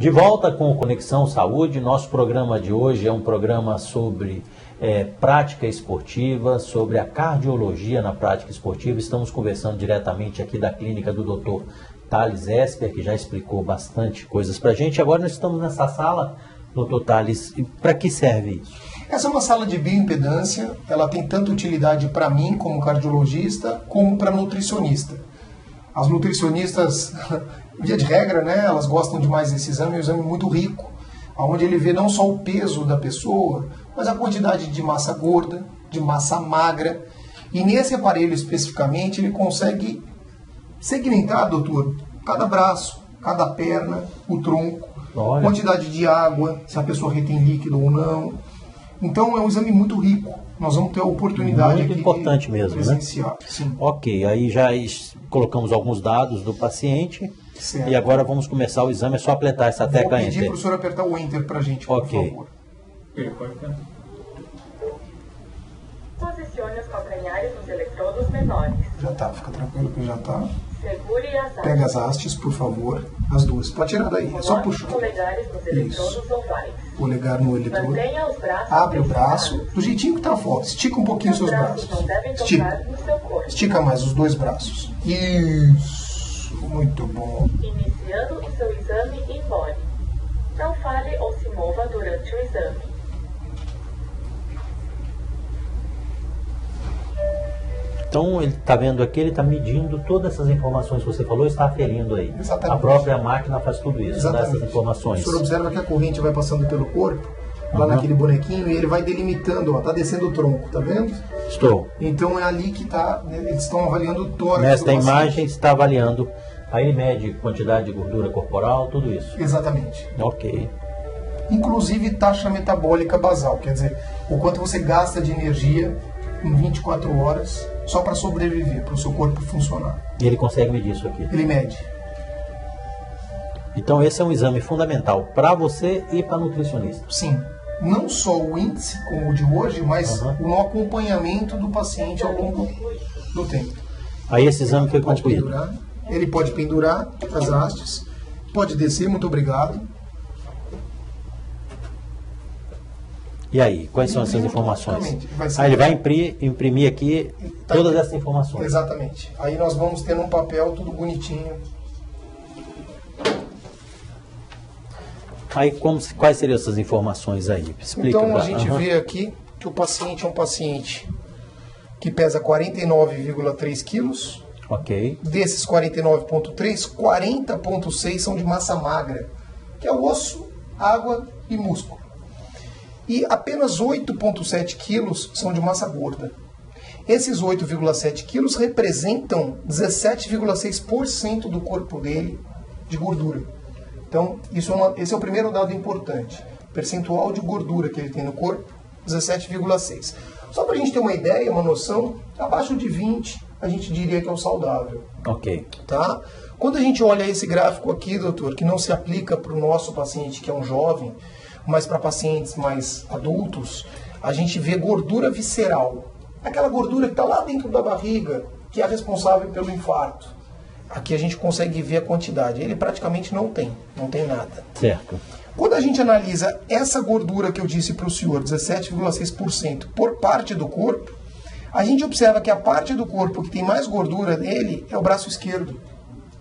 De volta com o Conexão Saúde, nosso programa de hoje é um programa sobre prática esportiva, sobre a cardiologia na prática esportiva. Estamos conversando diretamente aqui da clínica do Dr. Thales Esper, que já explicou bastante coisas para a gente. Agora nós estamos nessa sala, Dr. Thales, para que serve isso? Essa é uma sala de bioimpedância, ela tem tanta utilidade para mim como cardiologista, como para nutricionista. As nutricionistas, via de regra, né, elas gostam demais desse exame, é um exame muito rico, onde ele vê não só o peso da pessoa, mas a quantidade de massa gorda, de massa magra. E nesse aparelho especificamente, ele consegue segmentar, doutor, cada braço, cada perna, o tronco, quantidade de água, se a pessoa retém líquido ou não. Então é um exame muito rico. Nós vamos ter a oportunidade muito aqui importante de mesmo, presenciar. Né? Sim. Ok, aí já colocamos alguns dados do paciente. Certo. E agora vamos começar o exame. É só apertar essa tecla Enter. Vou pedir para o senhor apertar o Enter para a gente, por favor. Posicione os calcanhares nos eletrodos menores. Já está, fica tranquilo que já está. Segure as hastes. Pega as hastes, por favor, as duas. Pode tirar daí, é só puxar. Polegares nos eletrodos ovais. Polegar no eletrodo. Mantenha os braços. Abre o braço, do jeitinho que está a foto. Estica um pouquinho os seus braços. Não devem Estica. no seu corpo. Estica mais os dois braços. Isso, muito bom. Iniciando o seu exame embole. Não fale ou se mova durante o exame. Então, ele está vendo aqui, ele está medindo todas essas informações que você falou, está aferindo aí. Exatamente. A própria máquina faz tudo isso, dá Exatamente. essas informações. O senhor observa que a corrente vai passando pelo corpo, lá naquele bonequinho, e ele vai delimitando, ó, tá descendo o tronco, tá vendo? Estou. Então é ali que está, né, eles estão avaliando o tórax. Nesta do paciente. imagem está avaliando, aí ele mede quantidade de gordura corporal, tudo isso. Exatamente. Ok. Inclusive taxa metabólica basal, quer dizer, o quanto você gasta de energia em 24 horas só para sobreviver, para o seu corpo funcionar. E ele consegue medir isso aqui? Ele mede. Então esse é um exame fundamental para você e para nutricionista. Sim. Não só o índice, como o de hoje, mas o acompanhamento do paciente ao longo do tempo. Aí esse exame foi Pode concluído. pendurar, ele pode pendurar as hastes, pode descer, muito obrigado. E aí, quais são essas informações? Vai ele vai imprimir aqui todas essas informações. Exatamente. Aí nós vamos ter num papel tudo bonitinho. Aí quais seriam essas informações aí? Explica. Então a gente vê aqui que o paciente é um paciente que pesa 49,3 quilos. Ok. Desses 49,3, 40,6 são de massa magra, que é o osso, água e músculo. E apenas 8,7 quilos são de massa gorda. Esses 8,7 quilos representam 17,6% do corpo dele de gordura. Então, esse é o primeiro dado importante. Percentual de gordura que ele tem no corpo, 17,6. Só para a gente ter uma ideia, uma noção, abaixo de 20 a gente diria que é o saudável. Ok. Tá? Quando a gente olha esse gráfico aqui, doutor, que não se aplica para o nosso paciente que é um jovem, mas para pacientes mais adultos, a gente vê gordura visceral. Aquela gordura que está lá dentro da barriga, que é responsável pelo infarto. Aqui a gente consegue ver a quantidade. Ele praticamente não tem nada. Certo. Quando a gente analisa essa gordura que eu disse para o senhor, 17,6% por parte do corpo, a gente observa que a parte do corpo que tem mais gordura nele é o braço esquerdo.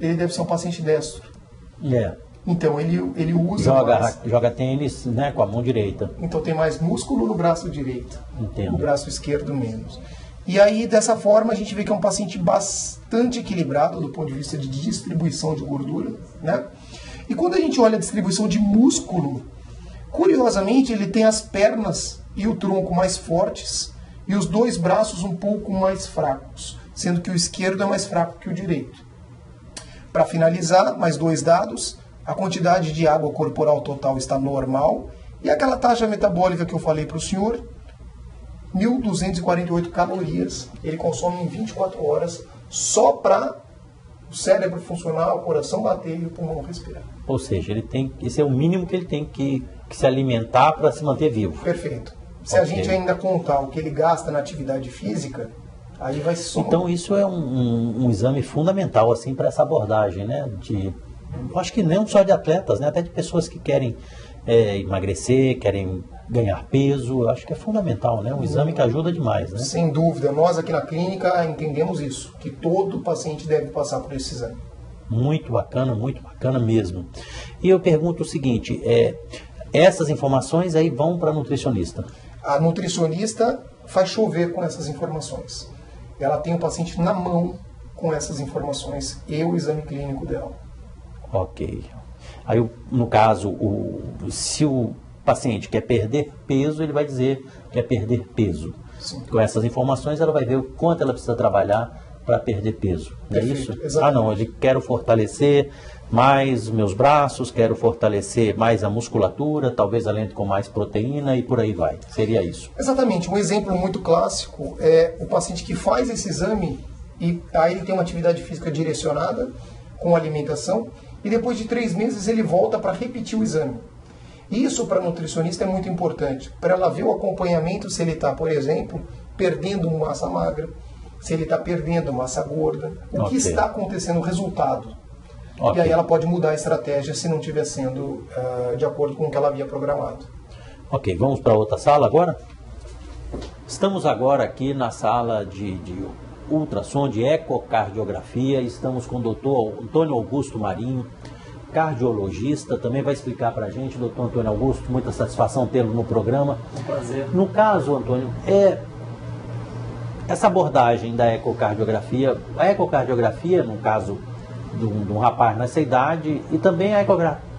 Ele deve ser um paciente destro. Então ele usa joga tênis, né, com a mão direita. Então tem mais músculo no braço direito. Entendo. O braço esquerdo menos. E aí dessa forma a gente vê que é um paciente bastante equilibrado do ponto de vista de distribuição de gordura, né? E quando a gente olha a distribuição de músculo, curiosamente ele tem as pernas e o tronco mais fortes e os dois braços um pouco mais fracos, sendo que o esquerdo é mais fraco que o direito. Para finalizar, mais dois dados. A quantidade de água corporal total está normal. E aquela taxa metabólica que eu falei para o senhor, 1.248 calorias. Ele consome em 24 horas só para o cérebro funcionar, o coração bater e o pulmão respirar. Ou seja, esse é o mínimo que ele tem que se alimentar para se manter vivo. Perfeito. Se a gente ainda contar o que ele gasta na atividade física, aí vai se somar. Então isso é um exame fundamental assim, para essa abordagem, né, acho que não só de atletas, né? Até de pessoas que querem emagrecer, querem ganhar peso, acho que é fundamental, né? Um exame que ajuda demais, né? Sem dúvida, nós aqui na clínica entendemos isso, que todo paciente deve passar por esse exame. Muito bacana mesmo. E eu pergunto o seguinte, essas informações aí vão para a nutricionista? A nutricionista faz chover com essas informações. Ela tem o paciente na mão com essas informações e o exame clínico dela. Ok. Aí, no caso, se o paciente quer perder peso, ele vai dizer que quer perder peso. Sim. Com essas informações, ela vai ver o quanto ela precisa trabalhar para perder peso. Não é isso? Exatamente. Não, eu quero fortalecer mais meus braços, quero fortalecer mais a musculatura, talvez alimente com mais proteína e por aí vai. Seria isso. Exatamente. Um exemplo muito clássico é o paciente que faz esse exame e aí ele tem uma atividade física direcionada com alimentação e depois de 3 meses ele volta para repetir o exame. Isso para a nutricionista é muito importante, para ela ver o acompanhamento se ele está, por exemplo, perdendo massa magra, se ele está perdendo massa gorda, o que está acontecendo, o resultado. E aí ela pode mudar a estratégia se não estiver sendo de acordo com o que ela havia programado. Ok, vamos para outra sala agora? Estamos agora aqui na sala de ultrassom, de ecocardiografia. Estamos com o doutor Antônio Augusto Marinho, cardiologista, também vai explicar para a gente, doutor Antônio Augusto, muita satisfação tê-lo no programa. Um prazer. No caso, Antônio, essa abordagem da ecocardiografia, a ecocardiografia, no caso de um rapaz nessa idade, e também a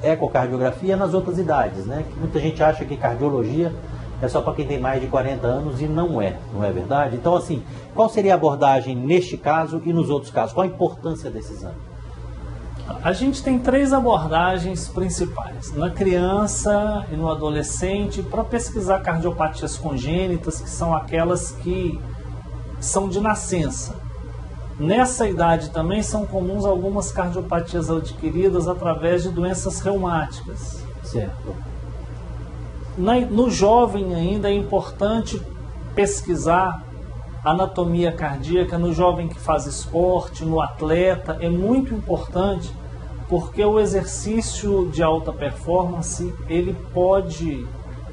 ecocardiografia nas outras idades, né? Que muita gente acha que cardiologia é só para quem tem mais de 40 anos e não é verdade? Então, assim, qual seria a abordagem neste caso e nos outros casos? Qual a importância desse exame? A gente tem 3 abordagens principais, na criança e no adolescente, para pesquisar cardiopatias congênitas, que são aquelas que são de nascença. Nessa idade também são comuns algumas cardiopatias adquiridas através de doenças reumáticas. Certo. No jovem ainda é importante pesquisar anatomia cardíaca no jovem que faz esporte, no atleta, é muito importante porque o exercício de alta performance ele pode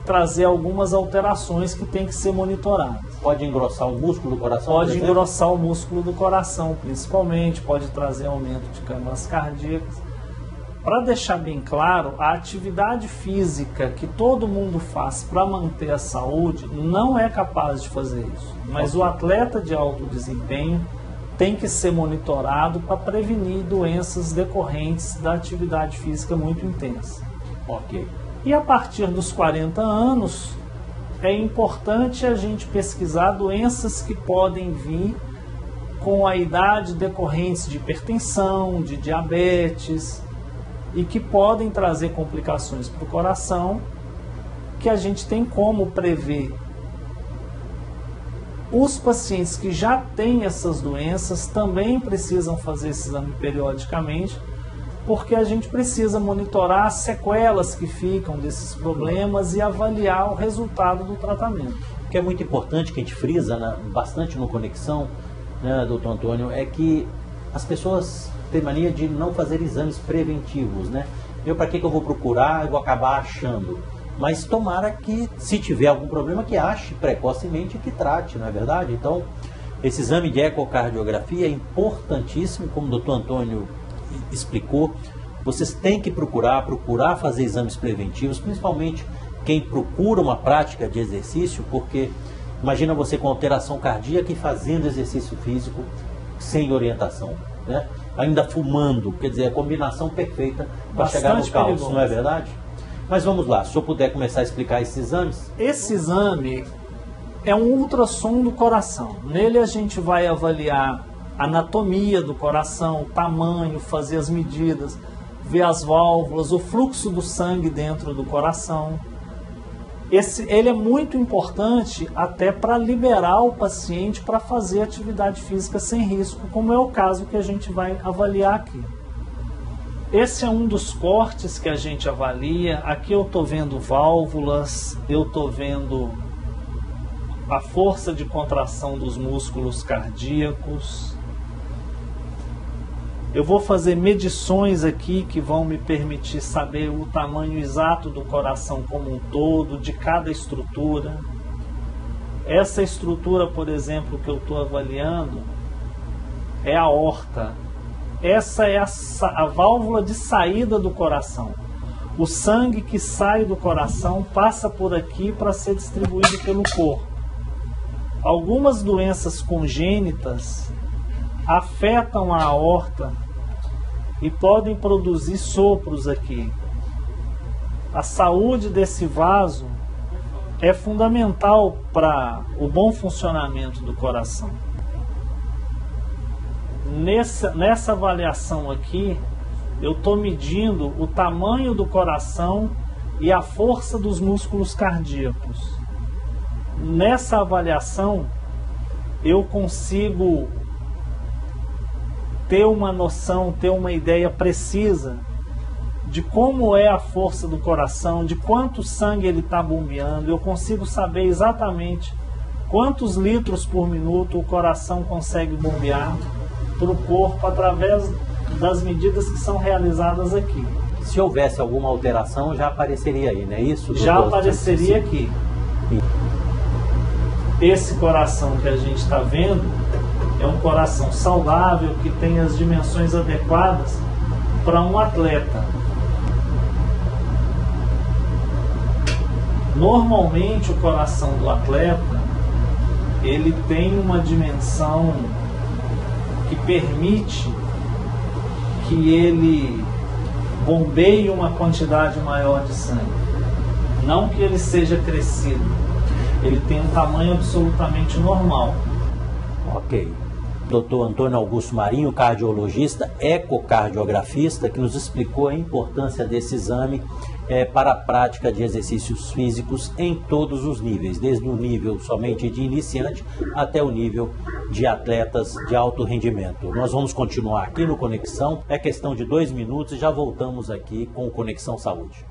trazer algumas alterações que tem que ser monitoradas. Pode engrossar o músculo do coração? Pode engrossar o músculo do coração, principalmente, pode trazer aumento de câmaras cardíacas. Para deixar bem claro, a atividade física que todo mundo faz para manter a saúde não é capaz de fazer isso. Mas o atleta de alto desempenho tem que ser monitorado para prevenir doenças decorrentes da atividade física muito intensa. Ok. E a partir dos 40 anos, é importante a gente pesquisar doenças que podem vir com a idade decorrentes de hipertensão, de diabetes, e que podem trazer complicações para o coração, que a gente tem como prever. Os pacientes que já têm essas doenças também precisam fazer esse exame periodicamente, porque a gente precisa monitorar as sequelas que ficam desses problemas e avaliar o resultado do tratamento. O que é muito importante, que a gente frisa bastante no Conexão, né, doutor Antônio, é que as pessoas têm mania de não fazer exames preventivos, né? Para que eu vou procurar, eu vou acabar achando. Mas tomara que, se tiver algum problema, que ache precocemente e que trate, não é verdade? Então, esse exame de ecocardiografia é importantíssimo, como o doutor Antônio explicou. Vocês têm que procurar fazer exames preventivos, principalmente quem procura uma prática de exercício, porque imagina você com alteração cardíaca e fazendo exercício físico sem orientação, né? Ainda fumando, quer dizer, a combinação perfeita para chegar no caos, perigoso. Não é verdade? Mas vamos lá, se eu puder começar a explicar esses exames. Esse exame é um ultrassom do coração. Nele a gente vai avaliar a anatomia do coração, o tamanho, fazer as medidas, ver as válvulas, o fluxo do sangue dentro do coração. Ele é muito importante até para liberar o paciente para fazer atividade física sem risco, como é o caso que a gente vai avaliar aqui. Esse é um dos cortes que a gente avalia. Aqui eu estou vendo válvulas, eu estou vendo a força de contração dos músculos cardíacos. Eu vou fazer medições aqui que vão me permitir saber o tamanho exato do coração como um todo, de cada estrutura. Essa estrutura, por exemplo, que eu estou avaliando, é a aorta. Essa é a válvula de saída do coração. O sangue que sai do coração passa por aqui para ser distribuído pelo corpo. Algumas doenças congênitas afetam a aorta e podem produzir sopros aqui. A saúde desse vaso é fundamental para o bom funcionamento do coração. Nessa avaliação aqui, eu estou medindo o tamanho do coração e a força dos músculos cardíacos. Nessa avaliação, eu consigo ter uma noção, ter uma ideia precisa de como é a força do coração, de quanto sangue ele está bombeando. Eu consigo saber exatamente quantos litros por minuto o coração consegue bombear para o corpo através das medidas que são realizadas aqui. Se houvesse alguma alteração, já apareceria aí, não é isso? Já apareceria aqui. Esse coração que a gente está vendo é um coração saudável, que tem as dimensões adequadas para um atleta. Normalmente o coração do atleta, ele tem uma dimensão que permite que ele bombeie uma quantidade maior de sangue. Não que ele seja crescido, ele tem um tamanho absolutamente normal. Ok. Dr. Antônio Augusto Marinho, cardiologista, ecocardiografista, que nos explicou a importância desse exame para a prática de exercícios físicos em todos os níveis, desde o nível somente de iniciante até o nível de atletas de alto rendimento. Nós vamos continuar aqui no Conexão, é questão de 2 minutos e já voltamos aqui com o Conexão Saúde.